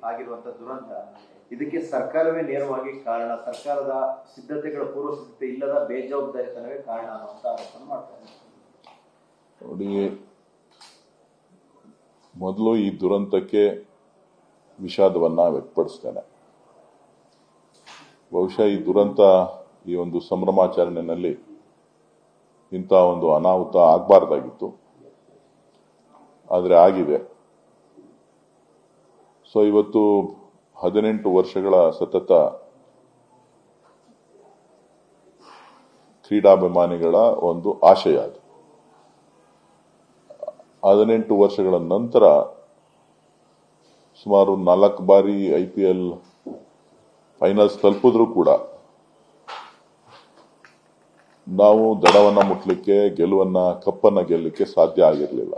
ಆಗಿರುವಂತ ದುರಂತ, ಇದಕ್ಕೆ ಸರ್ಕಾರವೇ ನೇರವಾಗಿ ಕಾರಣ, ಸರ್ಕಾರದ ಸಿದ್ಧತೆಗಳ ಪೂರ್ವ ಸಿದ್ಧತೆ ಇಲ್ಲದ ಬೇಜವಾಬ್ದಾರಿತನವೇ ಕಾರಣ ಅನ್ನುವಂತ ಆರೋಪ ಮಾಡ್ತಾರೆ. ನೋಡಿ, ಮೊದಲು ಈ ದುರಂತಕ್ಕೆ ವಿಷಾದವನ್ನ ವ್ಯಕ್ತಪಡಿಸ್ತೇನೆ. ಬಹುಶಃ ಈ ದುರಂತ, ಈ ಒಂದು ಸಂಭ್ರಮಾಚರಣೆಯಲ್ಲಿ ಇಂಥ ಒಂದು ಅನಾಹುತ ಆಗಬಾರ್ದಾಗಿತ್ತು, ಆದರೆ ಆಗಿದೆ. ಸೊ ಇವತ್ತು 18 ವರ್ಷಗಳ ಸತತ ಕ್ರೀಡಾಭಿಮಾನಿಗಳ ಒಂದು ಆಶಯ ಅದು. 18 ವರ್ಷಗಳ ನಂತರ ಸುಮಾರು 4 ಬಾರಿ IPL ಫೈನಲ್ಸ್ ತಲುಪಿದ್ರೂ ಕೂಡ ನಾವು ದಡವನ್ನ ಮುಟ್ಲಿಕ್ಕೆ, ಕಪ್ಪನ್ನ ಗೆಲ್ಲಲಿಕ್ಕೆ ಸಾಧ್ಯ ಆಗಿರಲಿಲ್ಲ.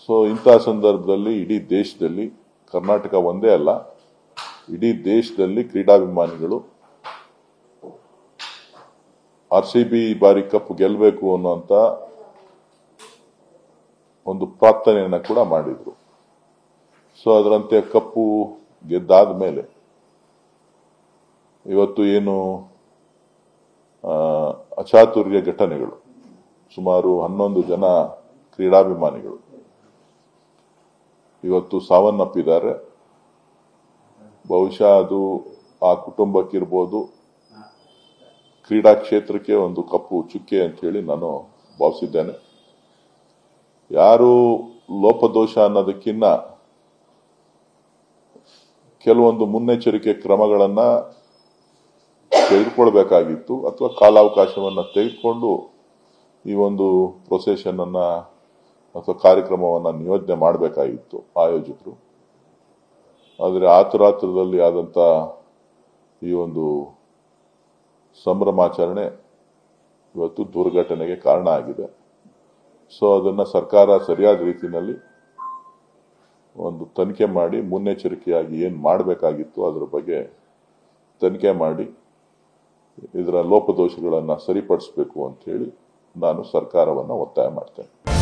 ಸೊ ಇಂತಹ ಸಂದರ್ಭದಲ್ಲಿ ಇಡೀ ದೇಶದಲ್ಲಿ, ಕರ್ನಾಟಕ ಒಂದೇ ಅಲ್ಲ, ಇಡೀ ದೇಶದಲ್ಲಿ ಕ್ರೀಡಾಭಿಮಾನಿಗಳು RCB ಈ ಬಾರಿ ಕಪ್ ಗೆಲ್ಲಬೇಕು ಅನ್ನುವಂತ ಒಂದು ಪ್ರಾರ್ಥನೆಯನ್ನ ಕೂಡ ಮಾಡಿದ್ರು. ಸೊ ಅದರಂತೆ ಕಪ್ಪು ಗೆದ್ದಾದ ಮೇಲೆ ಇವತ್ತು ಏನು ಅಚಾತುರ್ಯ ಘಟನೆಗಳು, ಸುಮಾರು 11 ಜನ ಕ್ರೀಡಾಭಿಮಾನಿಗಳು ಇವತ್ತು ಸಾವನ್ನಪ್ಪಿದ್ದಾರೆ. ಬಹುಶಃ ಅದು ಆ ಕುಟುಂಬಕ್ಕಿರ್ಬೋದು, ಕ್ರೀಡಾ ಕ್ಷೇತ್ರಕ್ಕೆ ಒಂದು ಕಪ್ಪು ಚುಕ್ಕೆ ಅಂತ ಹೇಳಿ ನಾನು ಭಾವಿಸಿದ್ದೇನೆ. ಯಾರು ಲೋಪದೋಷ ಅನ್ನೋದಕ್ಕಿಂತ ಕೆಲವೊಂದು ಮುನ್ನೆಚ್ಚರಿಕೆ ಕ್ರಮಗಳನ್ನ ತೆಗೆದುಕೊಳ್ಬೇಕಾಗಿತ್ತು, ಅಥವಾ ಕಾಲಾವಕಾಶವನ್ನ ತೆಗೆದುಕೊಂಡು ಈ ಒಂದು ಪ್ರೊಸೆಷನ್ ಅನ್ನ ಅಥವಾ ಕಾರ್ಯಕ್ರಮವನ್ನ ನಿಯೋಜನೆ ಮಾಡಬೇಕಾಗಿತ್ತು ಆಯೋಜಕರು. ಆದರೆ ಆತುರಾತುರದಲ್ಲಿ ಆದಂತ ಈ ಒಂದು ಸಂಭ್ರಮಾಚರಣೆ ಇವತ್ತು ದುರ್ಘಟನೆಗೆ ಕಾರಣ ಆಗಿದೆ. ಸೊ ಅದನ್ನ ಸರ್ಕಾರ ಸರಿಯಾದ ರೀತಿಯಲ್ಲಿ ಒಂದು ತನಿಖೆ ಮಾಡಿ, ಮುನ್ನೆಚ್ಚರಿಕೆಯಾಗಿ ಏನ್ ಮಾಡಬೇಕಾಗಿತ್ತು ಅದರ ಬಗ್ಗೆ ತನಿಖೆ ಮಾಡಿ ಇದರ ಲೋಪದೋಷಗಳನ್ನ ಸರಿಪಡಿಸಬೇಕು ಅಂತ ಹೇಳಿ ನಾನು ಸರ್ಕಾರವನ್ನ ಒತ್ತಾಯ ಮಾಡ್ತೇನೆ.